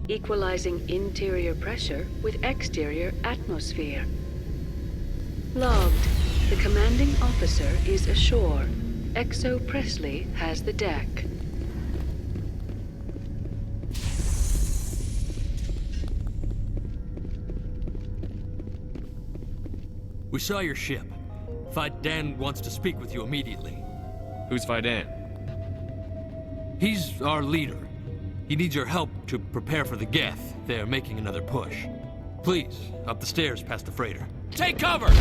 Equalizing interior pressure with exterior atmosphere. Logged. The commanding officer is ashore. XO Presley has the deck. We saw your ship. Fidan wants to speak with you immediately. Who's Fidan? He's our leader. He needs your help to prepare for the Geth. They're making another push. Please, up the stairs past the freighter. Take cover!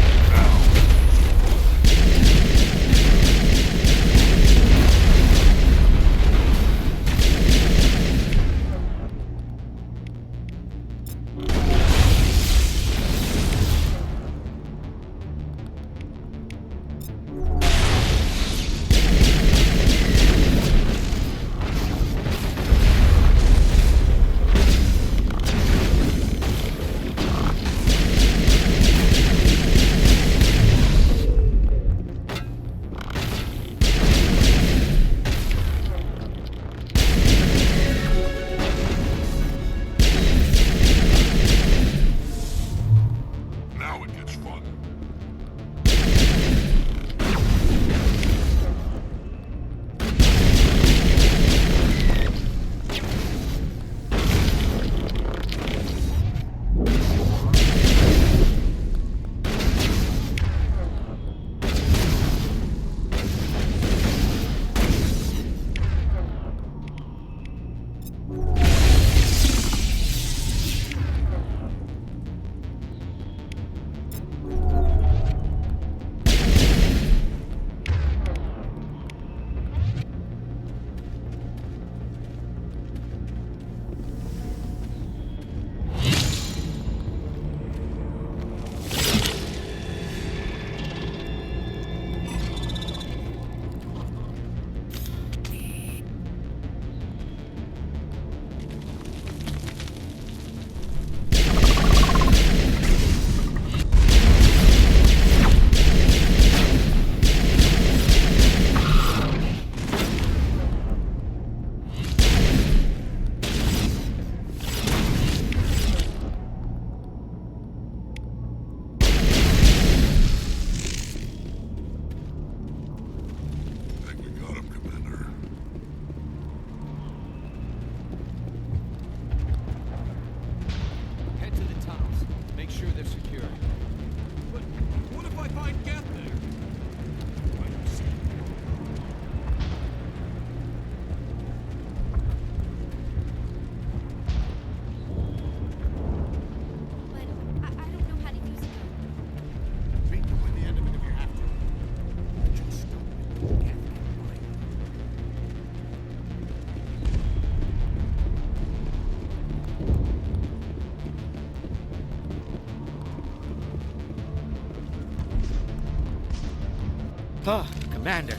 Oh, Commander.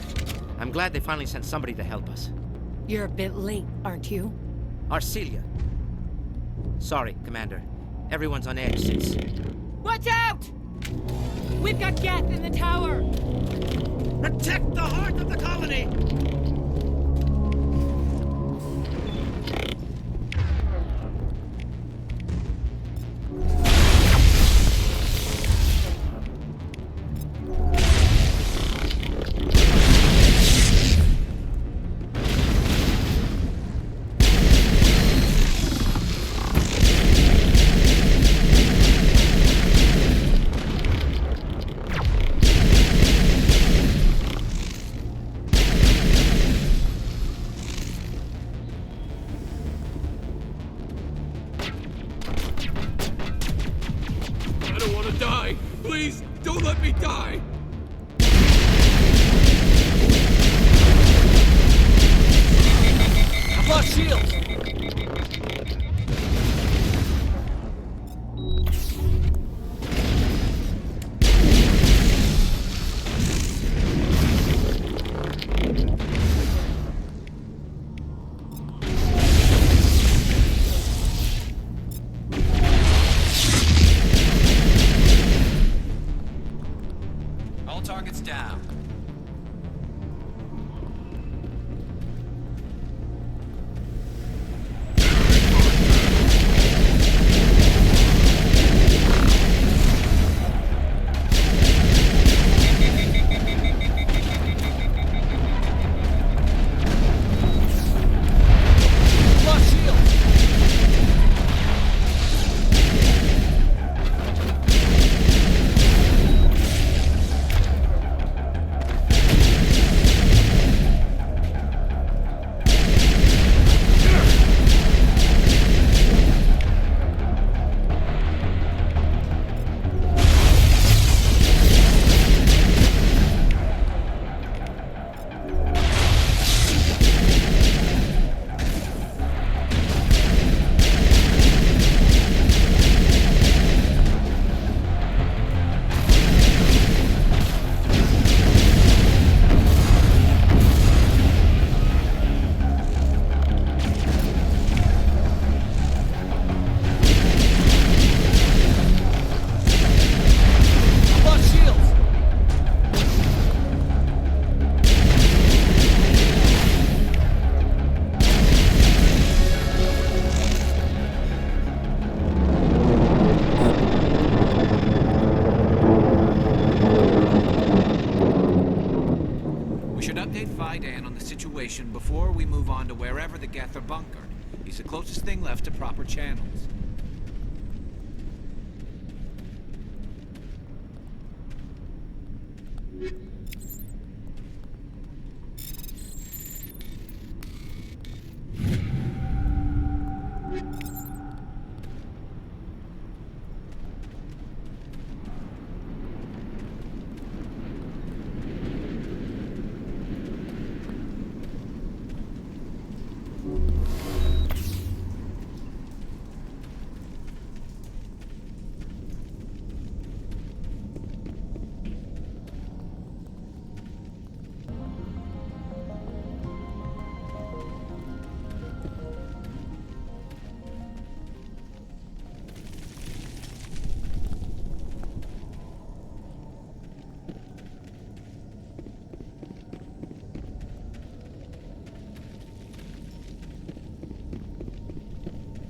I'm glad they finally sent somebody to help us. You're a bit late, aren't you? Arcelia. Sorry, Commander. Everyone's on edge since... Watch out! We've got Geth in the tower! Protect the heart of the colony! Die! Please, don't let me die! I've lost shields! Targets down. Lost shield. Before we move on to wherever the Geth are bunkered. He's the closest thing left to proper channels.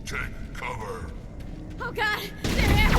Take cover. Oh god! They're here!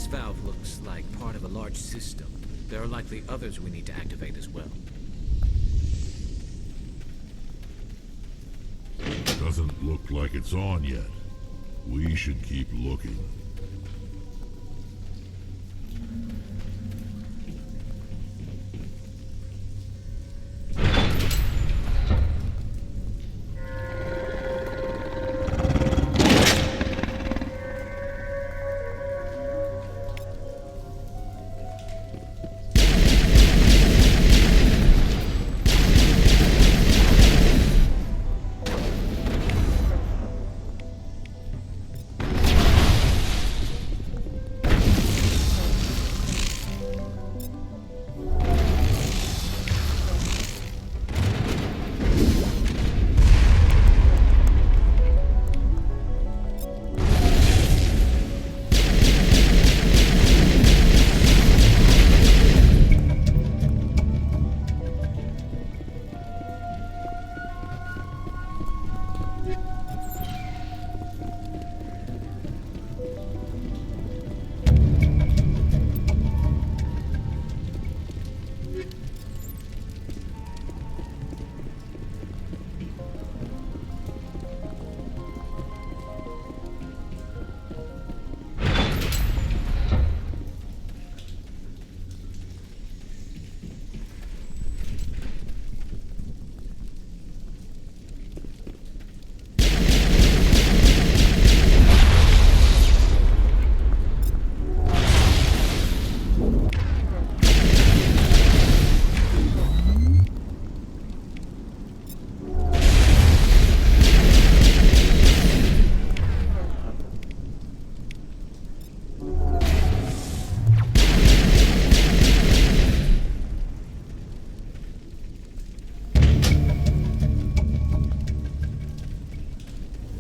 This valve looks like part of a large system. There are likely others we need to activate as well. Doesn't look like it's on yet. We should keep looking.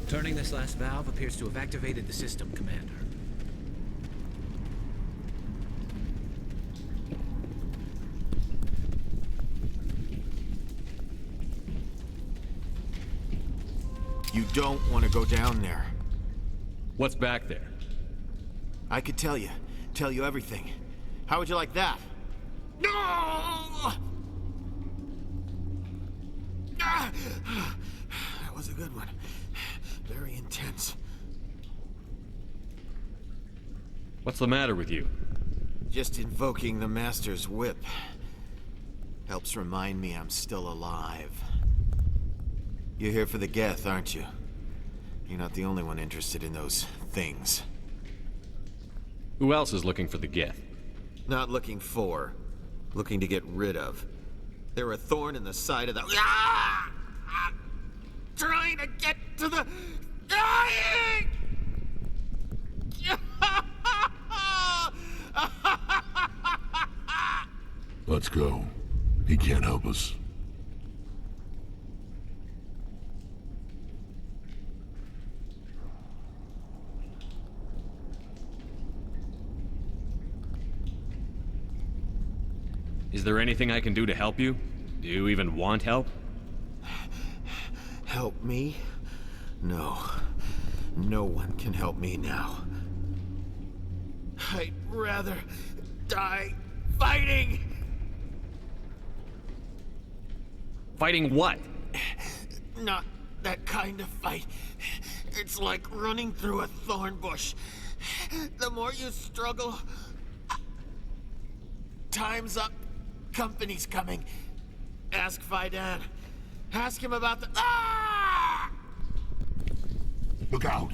Turning this last valve appears to have activated the system, Commander. You don't want to go down there. What's back there? I could tell you everything. How would you like that? No! That was a good one. Very intense. What's the matter with you? Just invoking the Master's whip helps remind me I'm still alive. You're here for the Geth, aren't you? You're not the only one interested in those things. Who else is looking for the Geth? Not looking for, looking to get rid of. They're a thorn in the side of the... Ah! I'm trying to get to the... Dying! Let's go. He can't help us. Is there anything I can do to help you? Do you even want help? Help me? No. No one can help me now. I'd rather die fighting! Fighting what? Not that kind of fight. It's like running through a thorn bush. The more you struggle... Time's up. Company's coming. Ask Fidan. Ask him about the... Ah! Look out!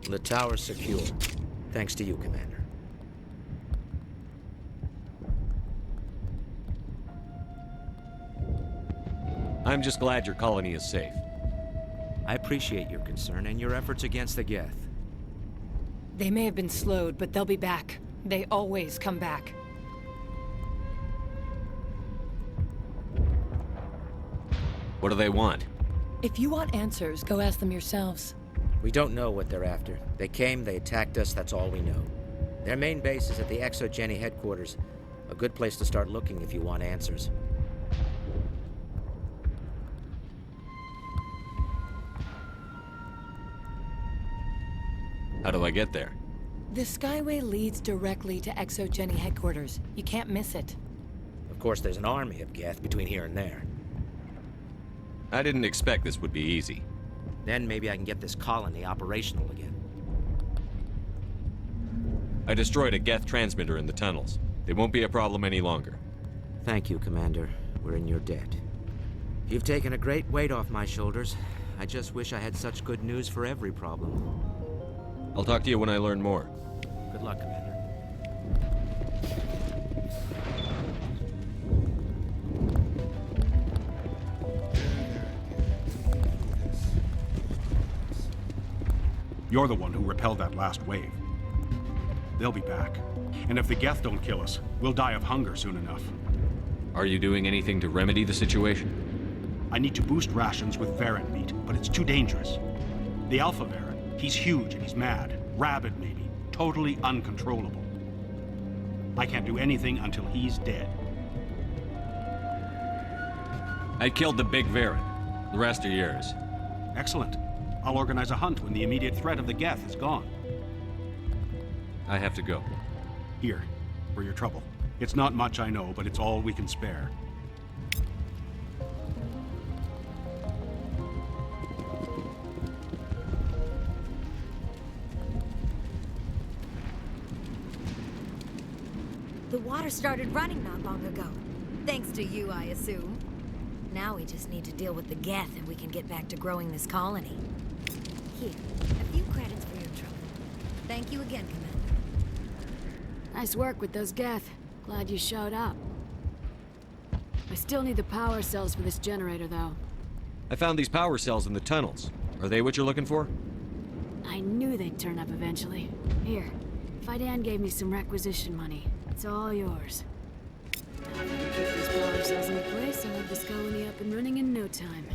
The tower's secure. Thanks to you, Commander. I'm just glad your colony is safe. I appreciate your concern and your efforts against the Geth. They may have been slowed, but they'll be back. They always come back. What do they want? If you want answers, go ask them yourselves. We don't know what they're after. They came, they attacked us, that's all we know. Their main base is at the ExoGeni headquarters. A good place to start looking if you want answers. How do I get there? The Skyway leads directly to ExoGeni headquarters. You can't miss it. Of course, there's an army of Geth between here and there. I didn't expect this would be easy. Then maybe I can get this colony operational again. I destroyed a Geth transmitter in the tunnels. They won't be a problem any longer. Thank you, Commander. We're in your debt. You've taken a great weight off my shoulders. I just wish I had such good news for every problem. I'll talk to you when I learn more. Good luck, Commander. You're the one who repelled that last wave. They'll be back. And if the Geth don't kill us, we'll die of hunger soon enough. Are you doing anything to remedy the situation? I need to boost rations with Varren meat, but it's too dangerous. The Alpha Varren, he's huge and he's mad. Rabid, maybe. Totally uncontrollable. I can't do anything until he's dead. I killed the big Varren. The rest are yours. Excellent. I'll organize a hunt when the immediate threat of the Geth is gone. I have to go. Here, for your trouble. It's not much, I know, but it's all we can spare. The water started running not long ago. Thanks to you, I assume. Now we just need to deal with the Geth and we can get back to growing this colony. Here, a few credits for your trouble. Thank you again, Commander. Nice work with those Geth. Glad you showed up. I still need the power cells for this generator, though. I found these power cells in the tunnels. Are they what you're looking for? I knew they'd turn up eventually. Here, Fidan gave me some requisition money. It's all yours. Now if I can keep these power cells in place, I'll have this colony up and running in no time.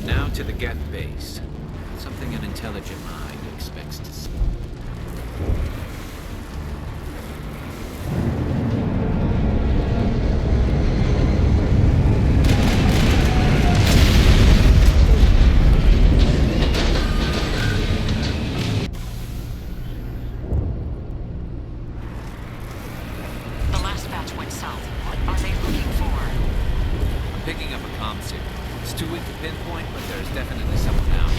Now to the Geth base. Something an intelligent mind expects to see. The last batch went south. What are they looking for? I'm picking up a comm signal. It's too weak to pinpoint, but there's definitely someone out.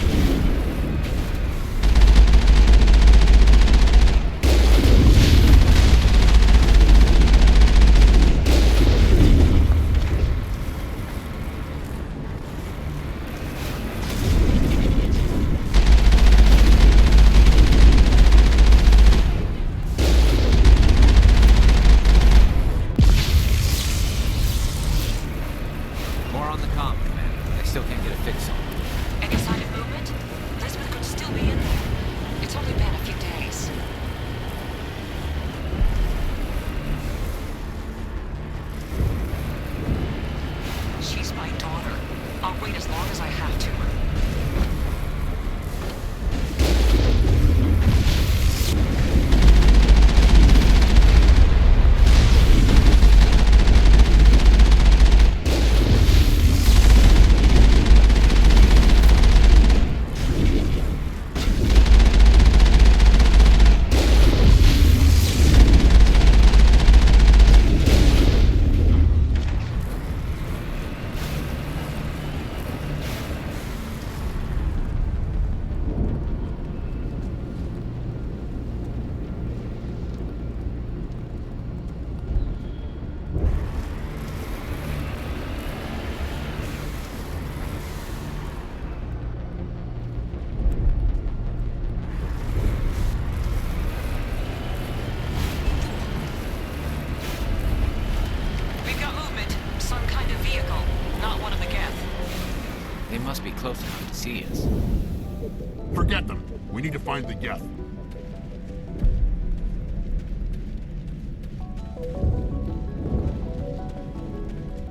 They must be close enough to see us. Forget them. We need to find the Geth.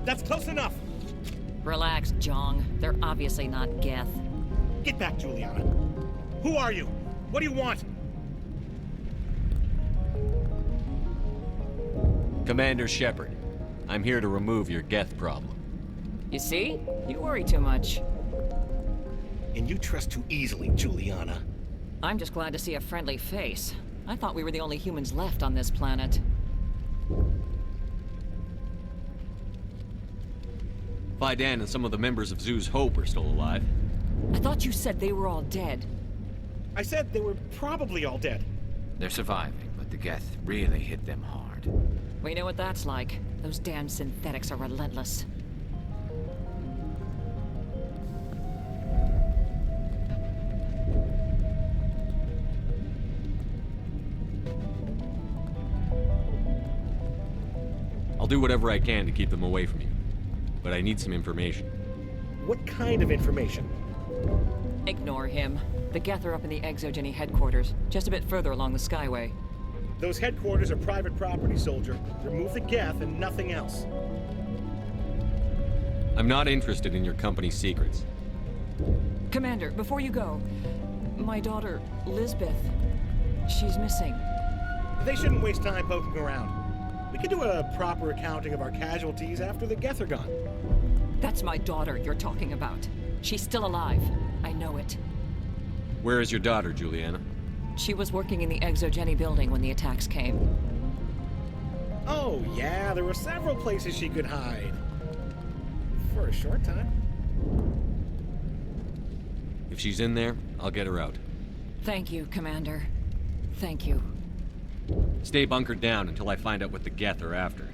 That's close enough! Relax, Jong. They're obviously not Geth. Get back, Juliana. Who are you? What do you want? Commander Shepard, I'm here to remove your Geth problem. You see? You worry too much. And you trust too easily, Juliana. I'm just glad to see a friendly face. I thought we were the only humans left on this planet. Fidan and some of the members of Zoo's Hope are still alive. I thought you said they were all dead. I said they were probably all dead. They're surviving, but the Geth really hit them hard. We know what that's like. Those damn synthetics are relentless. I'll do whatever I can to keep them away from you. But I need some information. What kind of information? Ignore him. The Geth are up in the Exogeny headquarters, just a bit further along the Skyway. Those headquarters are private property, soldier. Remove the Geth and nothing else. I'm not interested in your company's secrets. Commander, before you go, my daughter, Lisbeth, she's missing. They shouldn't waste time poking around. We can do a proper accounting of our casualties after the Geth are gone. That's my daughter you're talking about. She's still alive. I know it. Where is your daughter, Juliana? She was working in the Exogeny building when the attacks came. Oh, yeah, there were several places she could hide. For a short time. If she's in there, I'll get her out. Thank you, Commander. Thank you. Stay bunkered down until I find out what the Geth are after.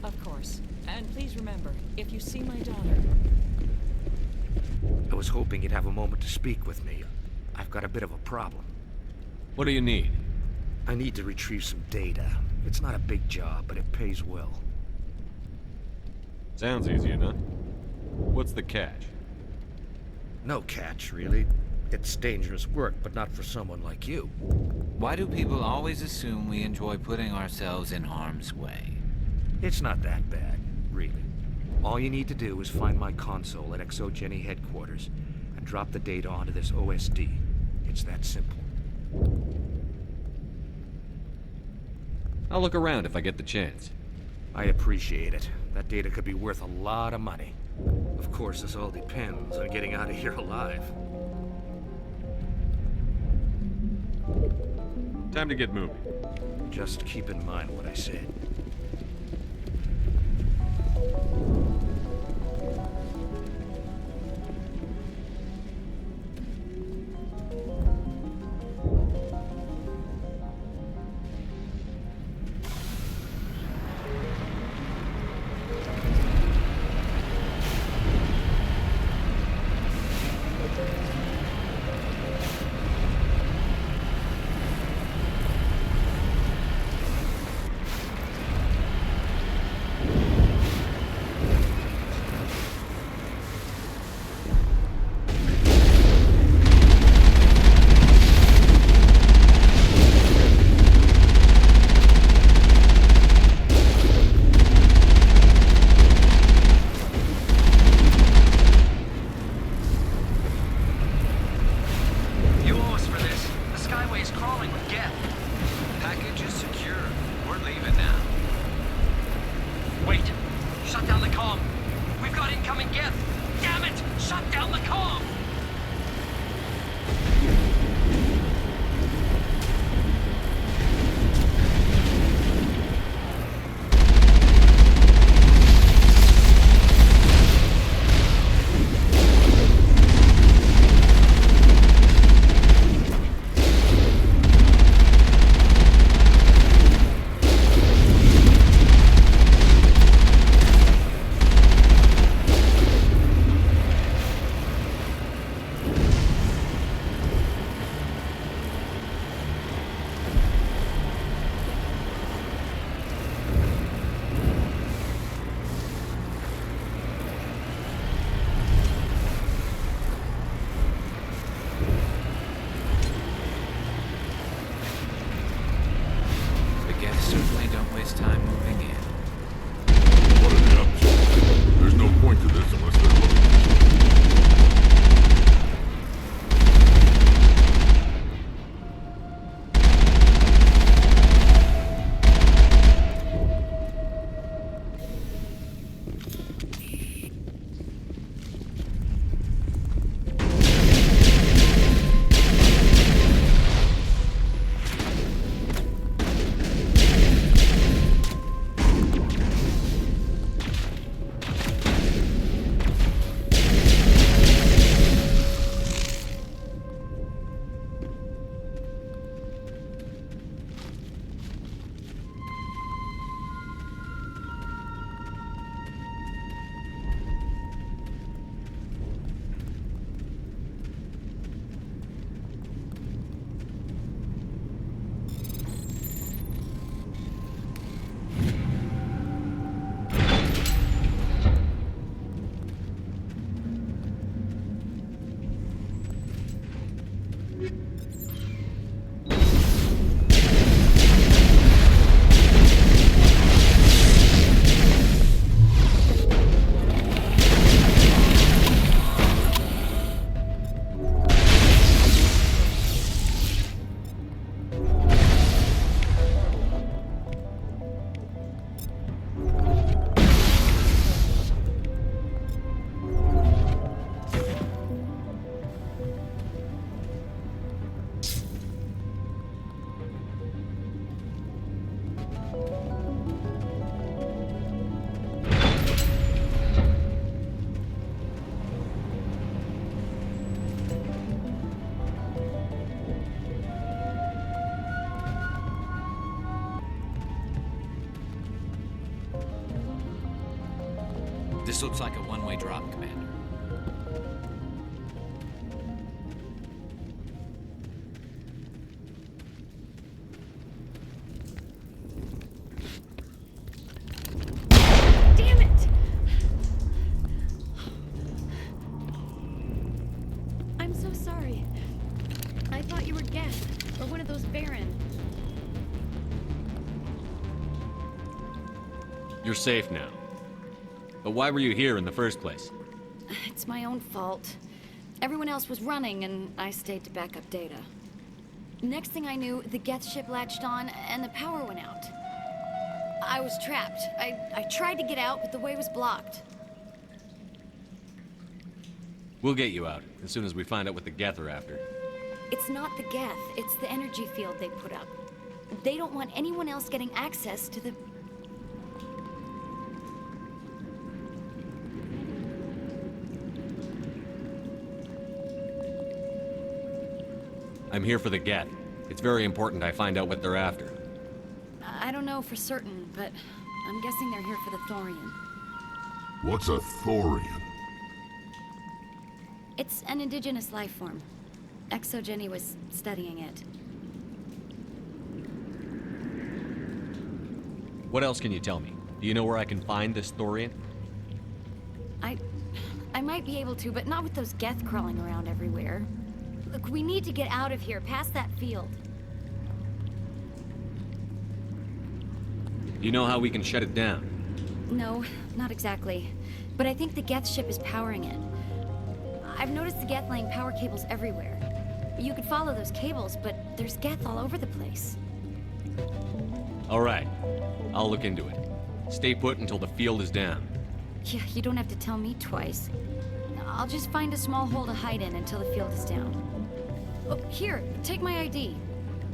Of course. And please remember, if you see my daughter... I was hoping you'd have a moment to speak with me. I've got a bit of a problem. What do you need? I need to retrieve some data. It's not a big job, but it pays well. Sounds easy enough. What's the catch? No catch, really. It's dangerous work, but not for someone like you. Why do people always assume we enjoy putting ourselves in harm's way? It's not that bad, really. All you need to do is find my console at Exogeny headquarters and drop the data onto this OSD. It's that simple. I'll look around if I get the chance. I appreciate it. That data could be worth a lot of money. Of course, this all depends on getting out of here alive. Time to get moving. Just keep in mind what I said. certainly don't waste time moving in. What are they up to? There's no point to this unless they're looking. This looks like a one-way drop, Commander. Damn it! I'm so sorry. I thought you were Geth, or one of those Baron. You're safe now. But why were you here in the first place? It's my own fault. Everyone else was running, and I stayed to back up data. Next thing I knew, the Geth ship latched on, and the power went out. I was trapped. I tried to get out, but the way was blocked. We'll get you out, as soon as we find out what the Geth are after. It's not the Geth, it's the energy field they put up. They don't want anyone else getting access to the... I'm here for the Geth. It's very important I find out what they're after. I don't know for certain, but I'm guessing they're here for the Thorian. What's a Thorian? It's an indigenous life form. Jenny was studying it. What else can you tell me? Do you know where I can find this Thorian? I might be able to, but not with those Geth crawling around everywhere. Look, we need to get out of here, past that field. Do you know how we can shut it down? No, not exactly. But I think the Geth ship is powering it. I've noticed the Geth laying power cables everywhere. You could follow those cables, but there's Geth all over the place. All right. I'll look into it. Stay put until the field is down. Yeah, you don't have to tell me twice. I'll just find a small hole to hide in until the field is down. Oh, here, take my ID.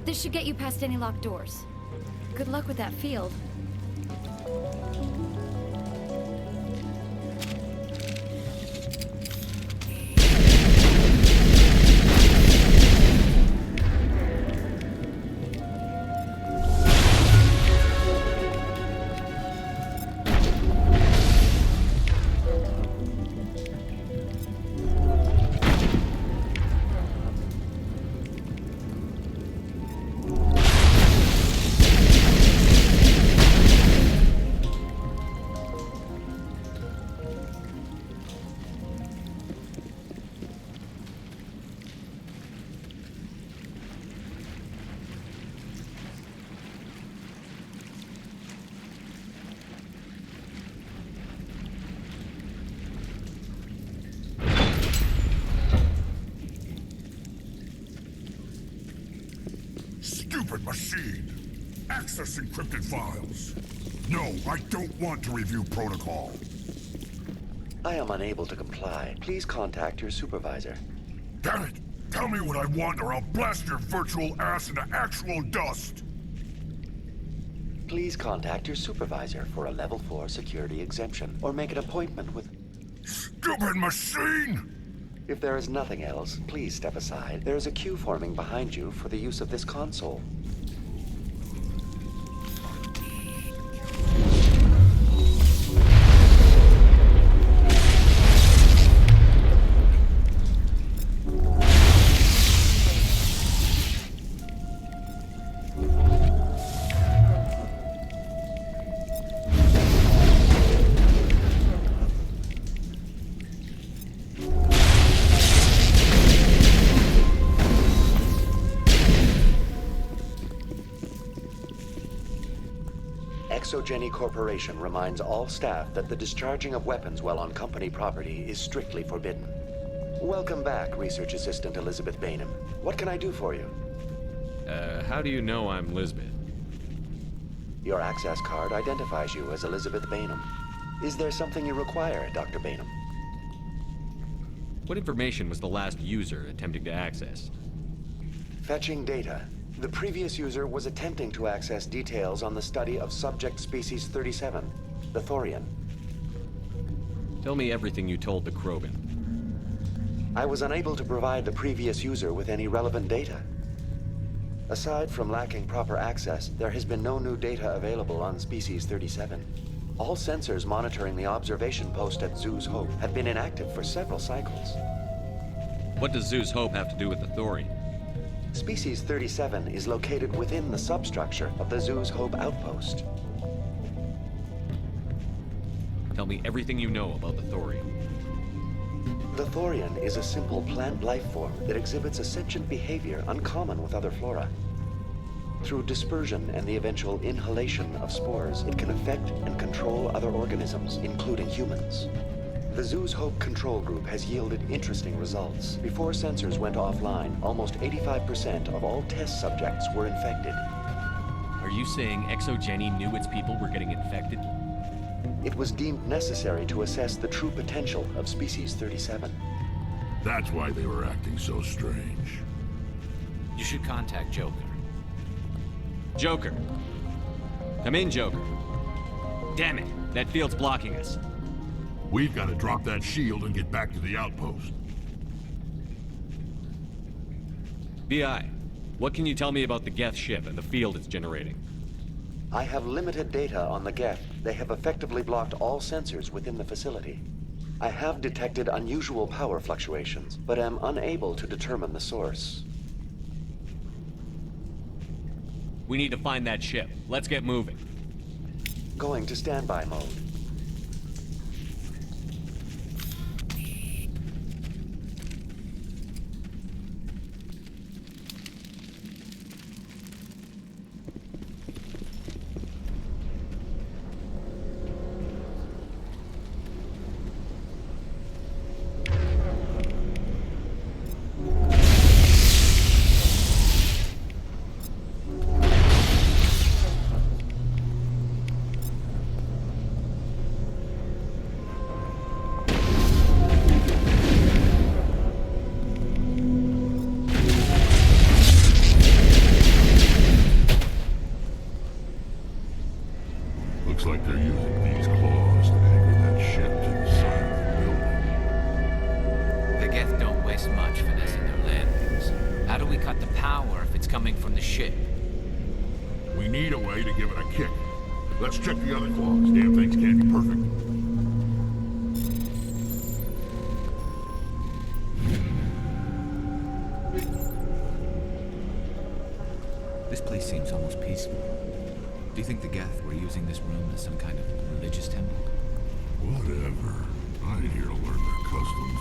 This should get you past any locked doors. Good luck with that field. machine. Access encrypted files. No, I don't want to review protocol. I am unable to comply. Please contact your supervisor. Damn it! Tell me what I want or I'll blast your virtual ass into actual dust! Please contact your supervisor for a level 4 security exemption, or make an appointment with... Stupid machine! If there is nothing else, please step aside. There is a queue forming behind you for the use of this console. Exogeny Corporation reminds all staff that the discharging of weapons while on company property is strictly forbidden. Welcome back, Research Assistant Elizabeth Bainham. What can I do for you? How do you know I'm Lisbeth? Your access card identifies you as Elizabeth Bainham. Is there something you require, Dr. Bainham? What information was the last user attempting to access? Fetching data. The previous user was attempting to access details on the study of subject species 37, the Thorian. Tell me everything you told the Krogan. I was unable to provide the previous user with any relevant data. Aside from lacking proper access, there has been no new data available on species 37. All sensors monitoring the observation post at Zoo's Hope have been inactive for several cycles. What does Zoo's Hope have to do with the Thorian? Species 37 is located within the substructure of the Zoo's Hope outpost. Tell me everything you know about the Thorian. The Thorian is a simple plant life form that exhibits a sentient behavior uncommon with other flora. Through dispersion and the eventual inhalation of spores, it can affect and control other organisms, including humans. The Zoo's Hope control group has yielded interesting results. Before sensors went offline, almost 85% of all test subjects were infected. Are you saying Exogeny knew its people were getting infected? It was deemed necessary to assess the true potential of species 37. That's why they were acting so strange. You should contact Joker. Joker. Come in, Joker. Damn it, that field's blocking us. We've got to drop that shield and get back to the outpost. BI, what can you tell me about the Geth ship and the field it's generating? I have limited data on the Geth. They have effectively blocked all sensors within the facility. I have detected unusual power fluctuations, but am unable to determine the source. We need to find that ship. Let's get moving. Going to standby mode. Looks like they're using these claws to anchor that ship to the side of the building. The Geth don't waste much finessing their landings. How do we cut the power if it's coming from the ship? We need a way to give it a kick. Let's check the other claws. Damn things can't be perfect. This place seems almost peaceful. Do you think the Geth were using this room as some kind of religious temple? Whatever. I ain't here to learn their customs.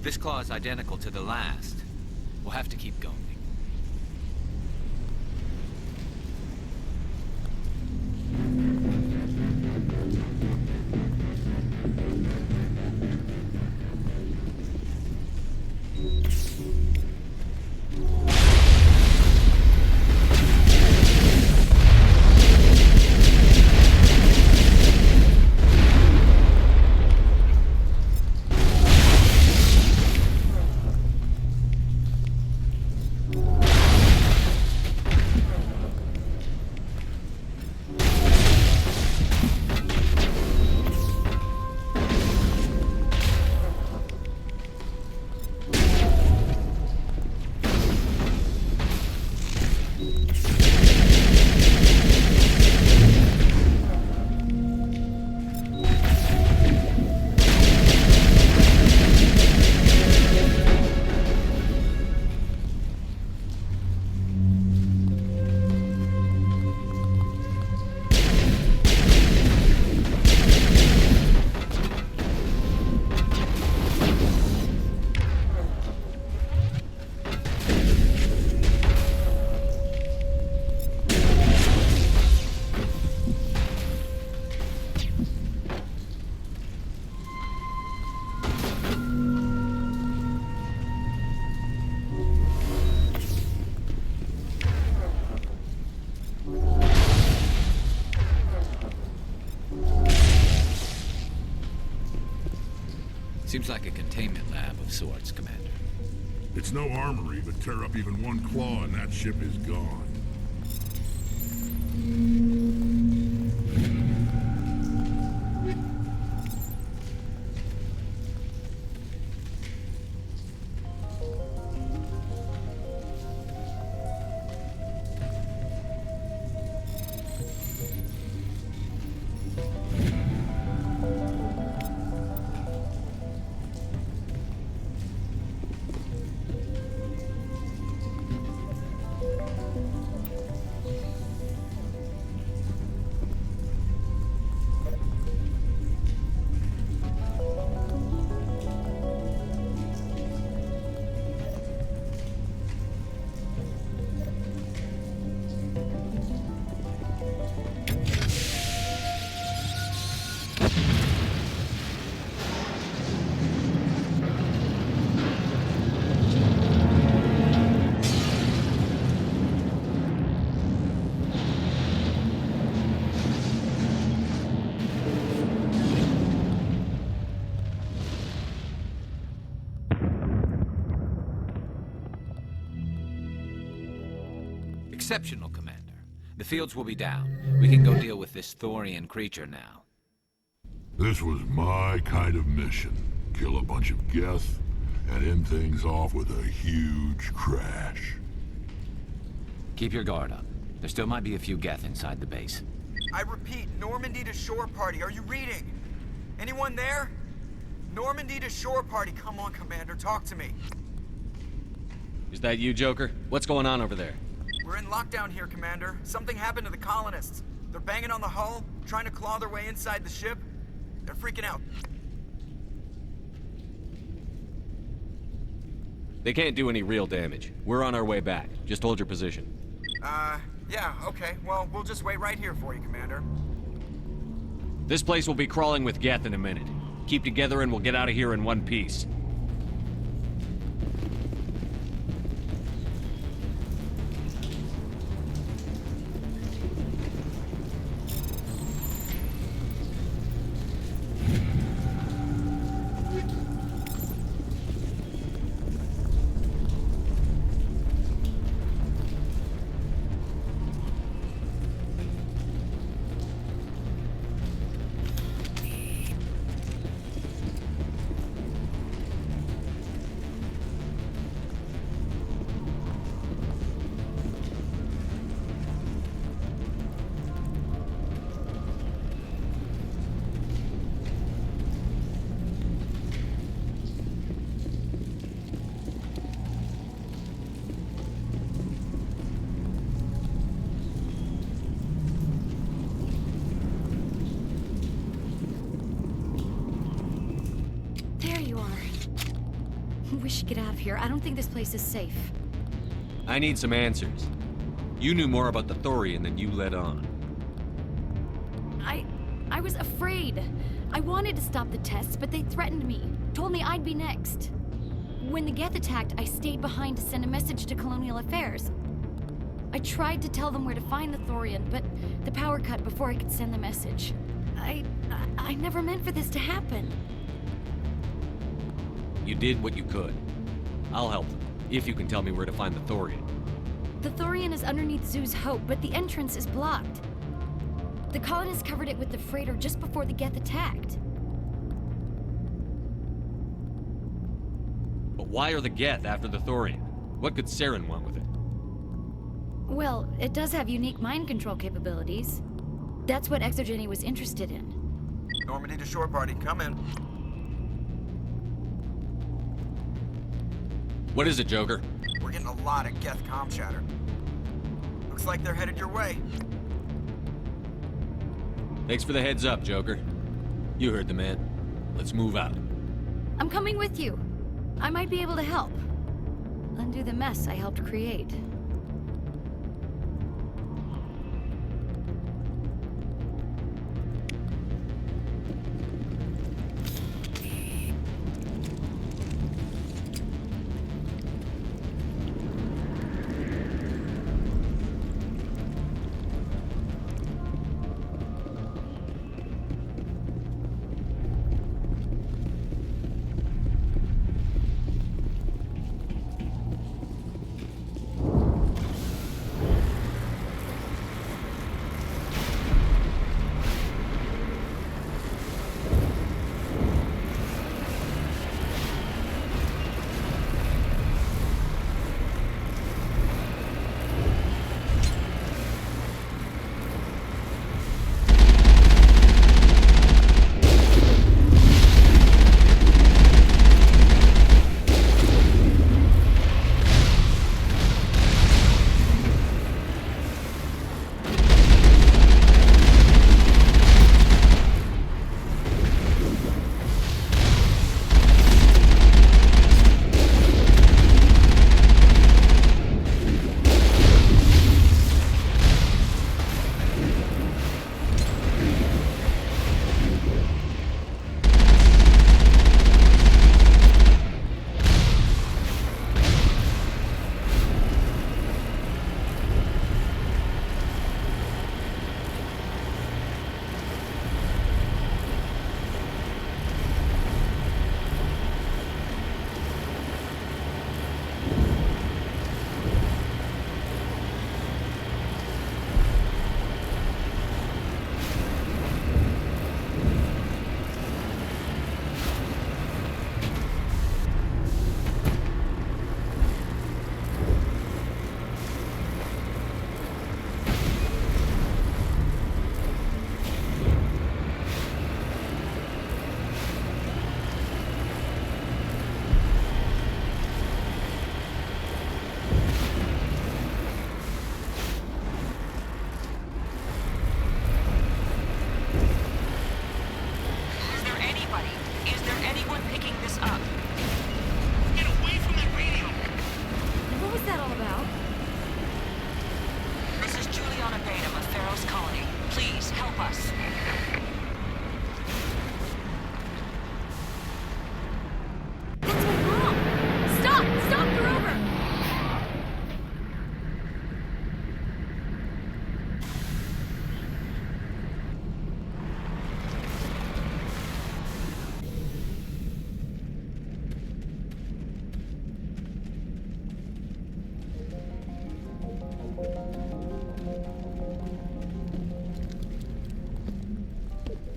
This claw is identical to the last. We'll have to keep going. Seems like a containment lab of sorts, Commander. It's no armory, but tear up even one claw and that ship is gone. Exceptional, Commander. The fields will be down. We can go deal with this Thorian creature now. This was my kind of mission. Kill a bunch of Geth and end things off with a huge crash. Keep your guard up. There still might be a few Geth inside the base. I repeat, Normandy to shore party. Are you reading? Anyone there? Normandy to shore party. Come on, Commander, talk to me. Is that you, Joker? What's going on over there? We're in lockdown here, Commander. Something happened to the colonists. They're banging on the hull, trying to claw their way inside the ship. They're freaking out. They can't do any real damage. We're on our way back. Just hold your position. Yeah, okay. Well, we'll just wait right here for you, Commander. This place will be crawling with Geth in a minute. Keep together and we'll get out of here in one piece. should get out of here. I don't think this place is safe. I need some answers. You knew more about the Thorian than you let on. I was afraid. I wanted to stop the tests, but they threatened me. Told me I'd be next. When the Geth attacked, I stayed behind to send a message to Colonial Affairs. I tried to tell them where to find the Thorian, but the power cut before I could send the message. I never meant for this to happen. You did what you could. I'll help them, if you can tell me where to find the Thorian. The Thorian is underneath Zoo's Hope, but the entrance is blocked. The colonists covered it with the freighter just before the Geth attacked. But why are the Geth after the Thorian? What could Saren want with it? Well, it does have unique mind control capabilities. That's what Exogeny was interested in. Normandy to shore party, come in. What is it, Joker? We're getting a lot of Geth comm chatter. Looks like they're headed your way. Thanks for the heads up, Joker. You heard the man. Let's move out. I'm coming with you. I might be able to help. Undo the mess I helped create.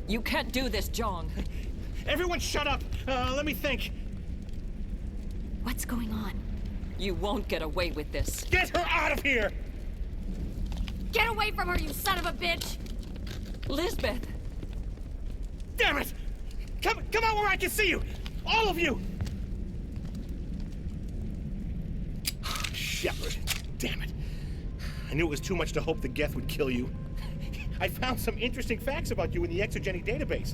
You can't do this, John. Everyone shut up! Let me think. What's going on? You won't get away with this. Get her out of here! Get away from her, you son of a bitch! Lisbeth! Damn it! Come out where I can see you! All of you! Shepard, damn it. I knew it was too much to hope the Geth would kill you. I found some interesting facts about you in the Exogeny database.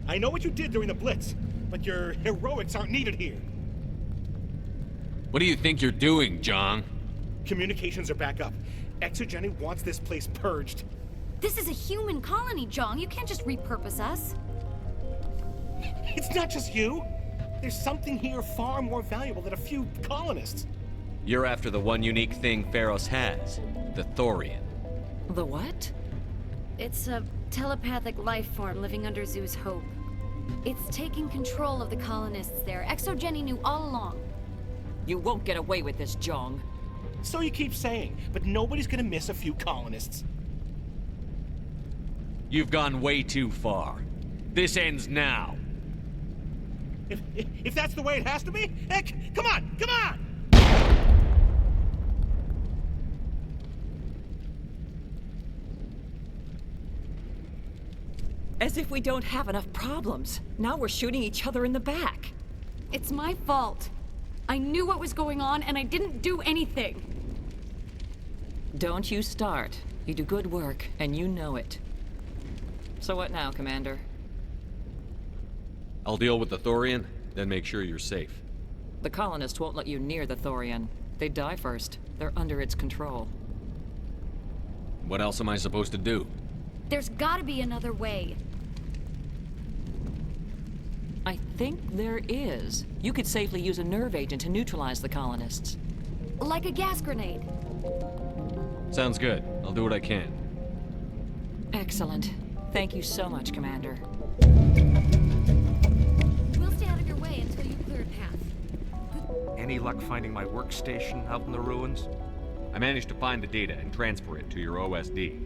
I know what you did during the Blitz, but your heroics aren't needed here. What do you think you're doing, Jong? Communications are back up. Exogeny wants this place purged. This is a human colony, Jong. You can't just repurpose us. It's not just you. There's something here far more valuable than a few colonists. You're after the one unique thing Feros has, the Thorian. The what? It's a telepathic life form living under Zoo's hope. It's taking control of the colonists there. Exogeny knew all along. You won't get away with this, Jong. So you keep saying, but nobody's gonna miss a few colonists. You've gone way too far. This ends now. If that's the way it has to be, heck, come on, come on! As if we don't have enough problems. Now we're shooting each other in the back. It's my fault. I knew what was going on, and I didn't do anything. Don't you start. You do good work, and you know it. So what now, Commander? I'll deal with the Thorian, then make sure you're safe. The colonists won't let you near the Thorian. They die first. They're under its control. What else am I supposed to do? There's gotta be another way. I think there is. You could safely use a nerve agent to neutralize the colonists. Like a gas grenade. Sounds good. I'll do what I can. Excellent. Thank you so much, Commander. We'll stay out of your way until you clear a path. Any luck finding my workstation out in the ruins? I managed to find the data and transfer it to your OSD.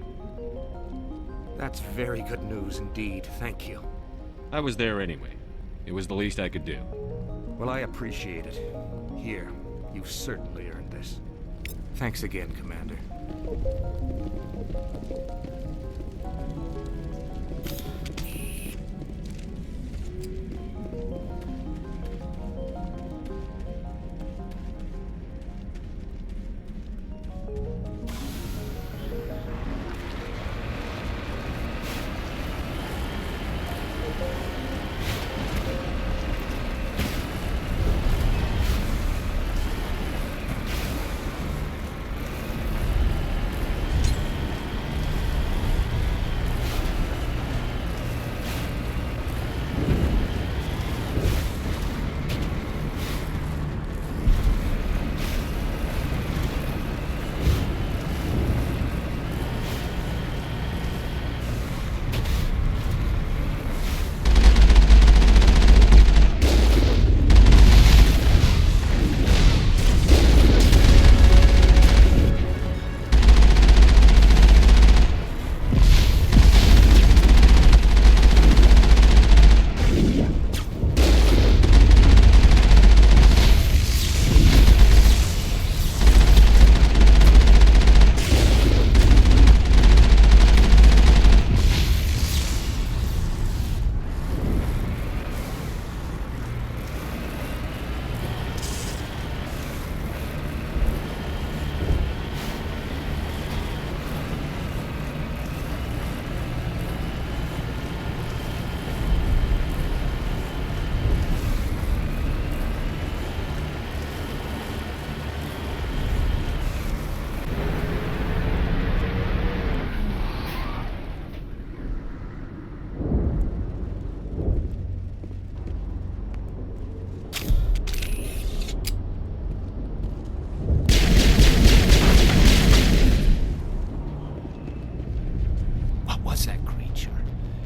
That's very good news indeed. Thank you. I was there anyway. It was the least I could do. Well, I appreciate it. Here, you've certainly earned this. Thanks again, Commander.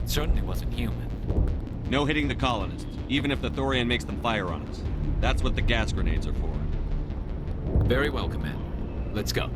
Certainly wasn't human. No hitting the colonists, even if the Thorian makes them fire on us. That's what the gas grenades are for. Very well, Commander. Let's go.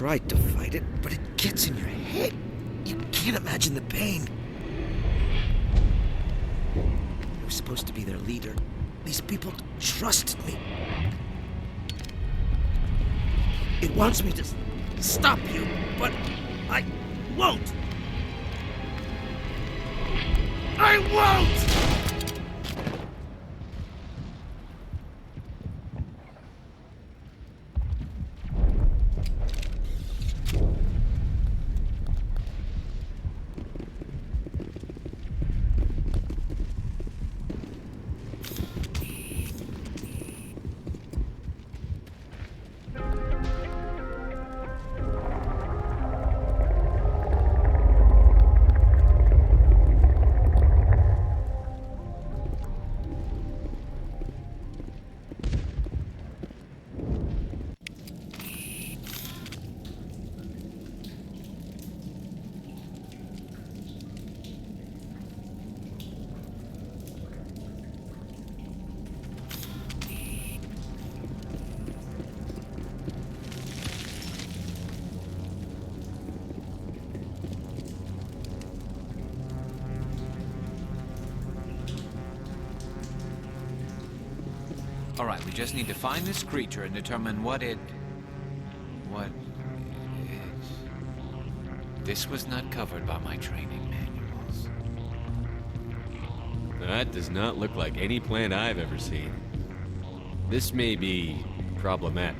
tried to fight it, but it gets in your head. You can't imagine the pain. I was supposed to be their leader. These people trusted me. It wants me to stop you, but I won't. I won't! Alright, we just need to find this creature and determine what it is. This was not covered by my training manuals. That does not look like any plant I've ever seen. This may be problematic.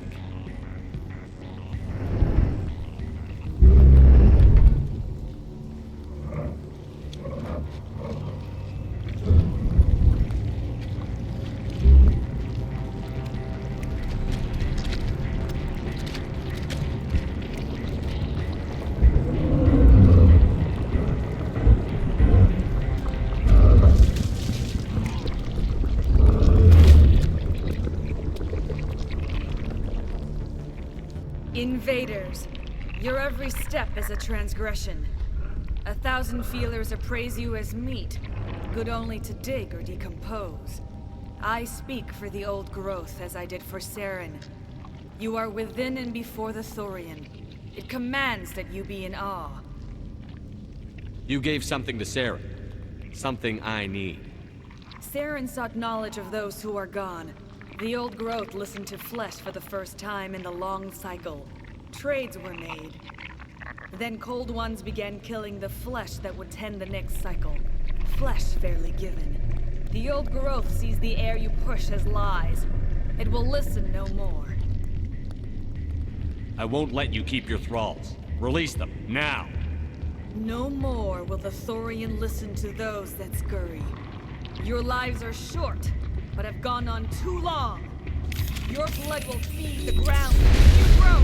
Invaders, your every step is a transgression. 1,000 feelers appraise you as meat, good only to dig or decompose. I speak for the old growth as I did for Saren. You are within and before the Thorian. It commands that you be in awe. You gave something to Sarah. Something I need. Saren sought knowledge of those who are gone. The old growth listened to flesh for the first time in the long cycle. Trades were made. Then cold ones began killing the flesh that would tend the next cycle. Flesh fairly given. The old growth sees the air you push as lies. It will listen no more. I won't let you keep your thralls. Release them, now! No more will the Thorian listen to those that scurry. Your lives are short, but have gone on too long. Your blood will feed the ground you grow.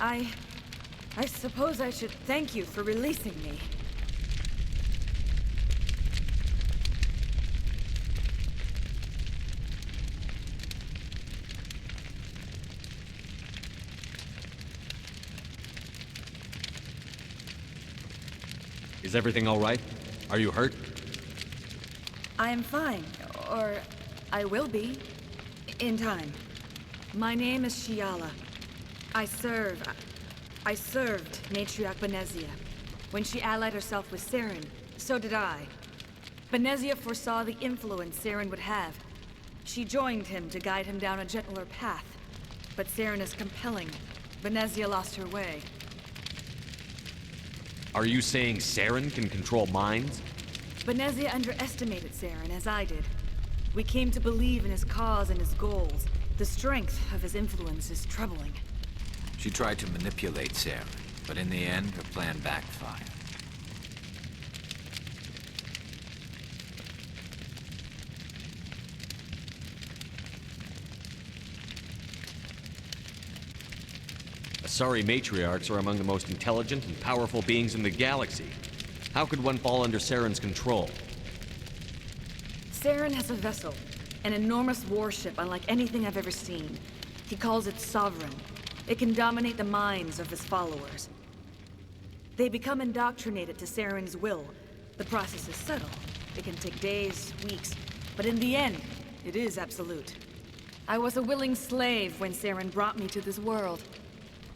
I suppose I should thank you for releasing me. Is everything all right? Are you hurt? I am fine, or I will be, in time. My name is Shiala. I served Matriarch Benezia. When she allied herself with Saren, so did I. Benezia foresaw the influence Saren would have. She joined him to guide him down a gentler path. But Saren is compelling. Benezia lost her way. Are you saying Saren can control minds? Benezia underestimated Saren, as I did. We came to believe in his cause and his goals. The strength of his influence is troubling. She tried to manipulate Saren, but in the end, her plan backfired. Asari matriarchs are among the most intelligent and powerful beings in the galaxy. How could one fall under Saren's control? Saren has a vessel, an enormous warship unlike anything I've ever seen. He calls it Sovereign. It can dominate the minds of his followers. They become indoctrinated to Saren's will. The process is subtle. It can take days, weeks, but in the end, it is absolute. I was a willing slave when Saren brought me to this world.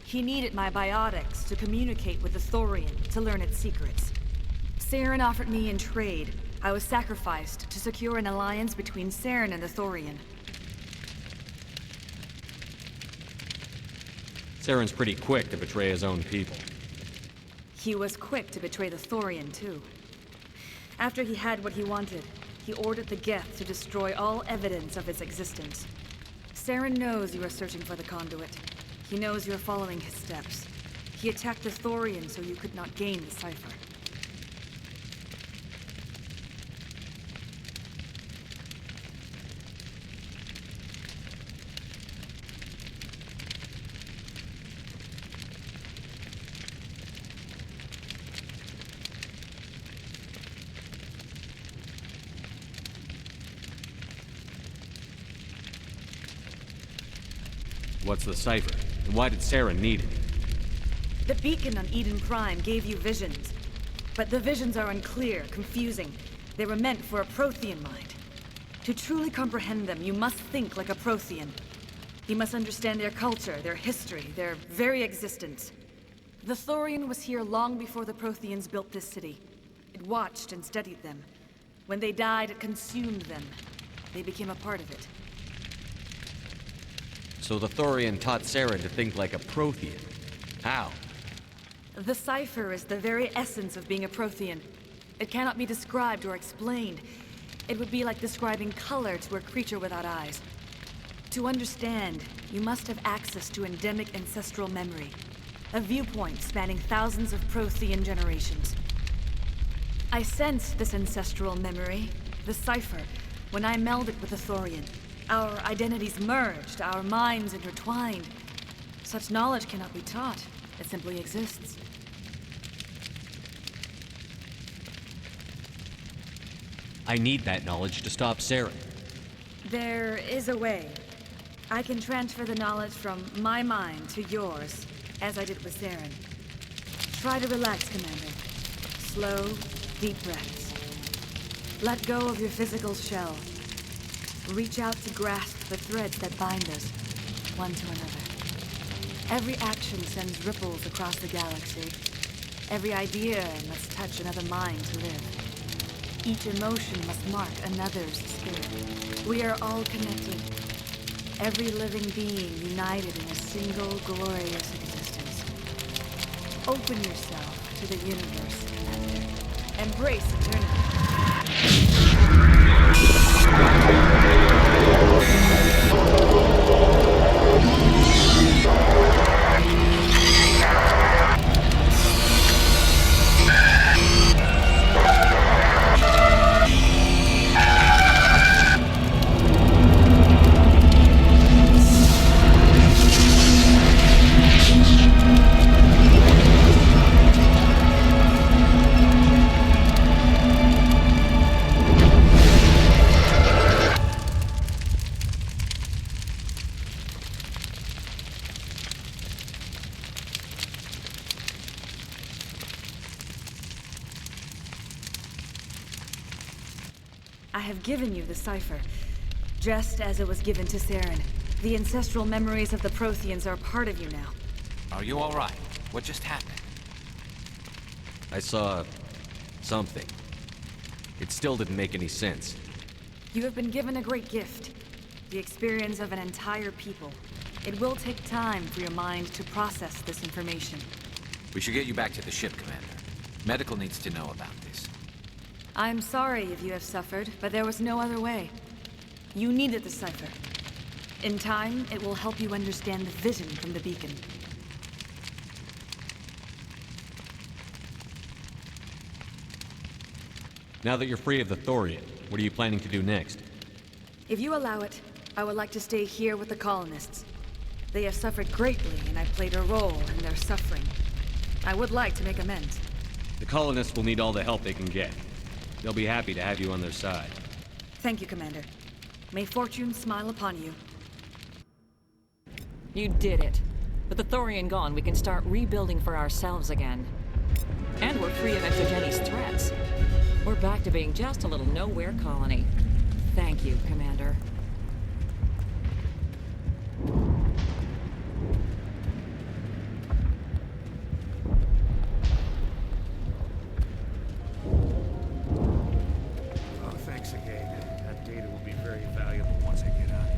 He needed my biotics to communicate with the Thorian, to learn its secrets. Saren offered me in trade. I was sacrificed to secure an alliance between Saren and the Thorian. Saren's pretty quick to betray his own people. He was quick to betray the Thorian, too. After he had what he wanted, he ordered the Geth to destroy all evidence of its existence. Saren knows you are searching for the conduit. He knows you are following his steps. He attacked the Thorian so you could not gain the cipher. What's the cipher? And why did Saren need it? The beacon on Eden Prime gave you visions. But the visions are unclear, confusing. They were meant for a Prothean mind. To truly comprehend them, you must think like a Prothean. You must understand their culture, their history, their very existence. The Thorian was here long before the Protheans built this city. It watched and studied them. When they died, it consumed them. They became a part of it. So the Thorian taught Saren to think like a Prothean. How? The cipher is the very essence of being a Prothean. It cannot be described or explained. It would be like describing color to a creature without eyes. To understand, you must have access to endemic ancestral memory. A viewpoint spanning thousands of Prothean generations. I sensed this ancestral memory, the cipher, when I melded with the Thorian. Our identities merged, our minds intertwined. Such knowledge cannot be taught. It simply exists. I need that knowledge to stop Saren. There is a way. I can transfer the knowledge from my mind to yours, as I did with Saren. Try to relax, Commander. Slow, deep breaths. Let go of your physical shell. Reach out to grasp the threads that bind us, one to another. Every action sends ripples across the galaxy. Every idea must touch another mind to live. Each emotion must mark another's spirit. We are all connected. Every living being united in a single glorious existence. Open yourself to the universe, Commander. Embrace eternity. I have given you the cipher, just as it was given to Saren. The ancestral memories of the Protheans are part of you now. Are you all right? What just happened? I saw something. It still didn't make any sense. You have been given a great gift. The experience of an entire people. It will take time for your mind to process this information. We should get you back to the ship, Commander. Medical needs to know about this. I'm sorry if you have suffered, but there was no other way. You needed the cipher. In time, it will help you understand the vision from the beacon. Now that you're free of the Thorian, what are you planning to do next? If you allow it, I would like to stay here with the colonists. They have suffered greatly, and I played a role in their suffering. I would like to make amends. The colonists will need all the help they can get. They'll be happy to have you on their side. Thank you, Commander. May fortune smile upon you. You did it. With the Thorian gone, we can start rebuilding for ourselves again. And we're free of Exogeni's threats. We're back to being just a little nowhere colony. Thank you, Commander. Oh, thanks again. That data will be very valuable once I get out of here.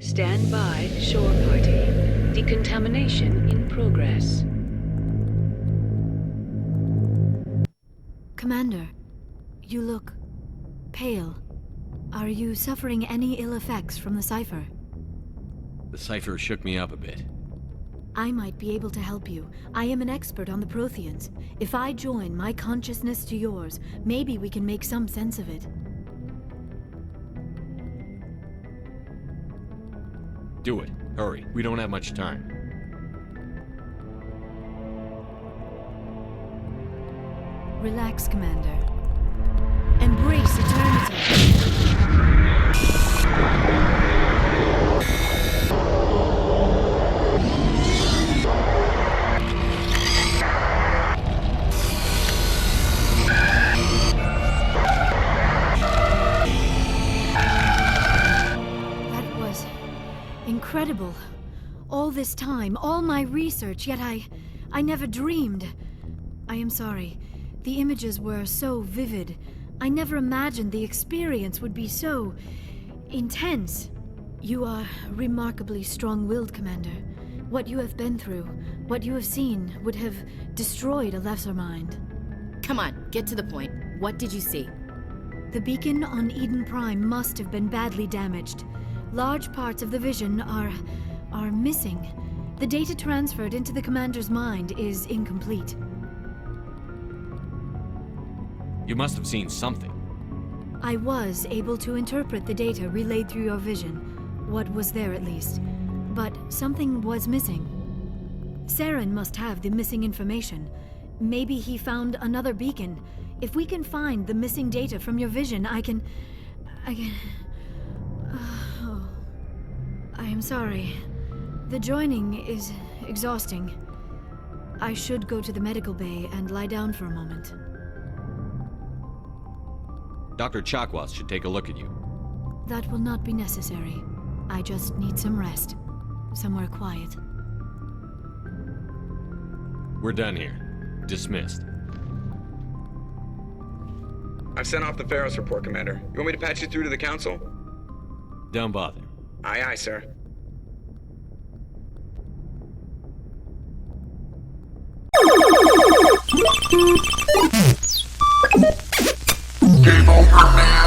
Stand by, shore party. Decontamination in progress. Commander, you look pale. Are you suffering any ill effects from the cipher? The cipher shook me up a bit. I might be able to help you. I am an expert on the Protheans. If I join my consciousness to yours, maybe we can make some sense of it. Do it. Hurry. We don't have much time. Relax, Commander. Embrace eternity. Incredible. All this time, all my research, yet I never dreamed. I am sorry. The images were so vivid. I never imagined the experience would be so intense. You are remarkably strong-willed, Commander. What you have been through, what you have seen, would have destroyed a lesser mind. Come on, get to the point. What did you see? The beacon on Eden Prime must have been badly damaged. Large parts of the vision are missing. The data transferred into the commander's mind is incomplete. You must have seen something. I was able to interpret the data relayed through your vision. What was there, at least. But something was missing. Saren must have the missing information. Maybe he found another beacon. If we can find the missing data from your vision, I can... I am sorry. The joining is exhausting. I should go to the medical bay and lie down for a moment. Dr. Chakwas should take a look at you. That will not be necessary. I just need some rest. Somewhere quiet. We're done here. Dismissed. I've sent off the Feros report, Commander. You want me to patch you through to the Council? Don't bother. Aye, aye, sir. Game over, man.